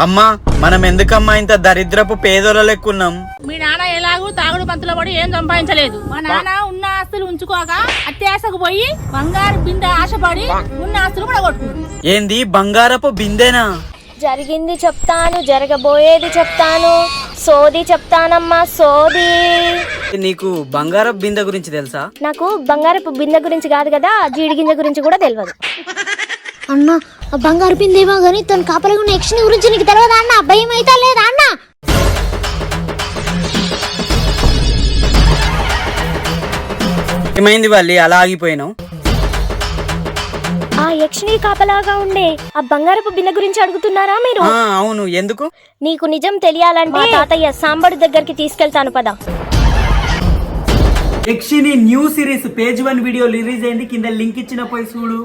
అమ్మా మనం ఎందుకమ్మా ఇంత దరిద్రపు పేదోళ్ళ లెక్కున్నాం? మీ నాన్న ఎలాగూ తాగుడు పంతులో పడి ఏం సంపాదించలేదు. మా నాన్న ఉన్న ఆస్తులు ఉంచుకోక అత్యాశకు పోయి బంగారు బిందె ఆశపడి ఉన్న ఆస్తులు కూడా కొట్టుకుంది. ఏంది బంగారపు బిందెనా? జరిగింది చెప్తాను, జరగబోయేది చెప్తాను, సోది చెప్తానమ్మా సోది. నీకు బంగారపు బిందె గురించి తెలుసా? నాకు బంగారపు బిందె గురించి కాదు కదా, జీడి గింజ గురించి కూడా తెలియదు. అన్న ఆ బంగారు పిందేమో గానీ తను కాపలా ఉన్న యక్షిని గురించి నీకు తెలియదా అన్న? భయం అయితే లేదా అన్న? ఏమైంది వాళ్ళి అలా ఆగిపోయినావు? ఆ యక్షిని కాపలాగా ఉండే ఆ బంగారపు బిందె గురించి అడుగుతున్నారా మీరు? అవును, ఎందుకు? నీకు నిజం తెలియాలంటే తాతయ్య సాంబడు దగ్గరికి తీసుకెళ్తాను పద. Yakshini new series page 1 video release అయింది. కింద లింక్ ఇచ్చిన పోయి చూడు.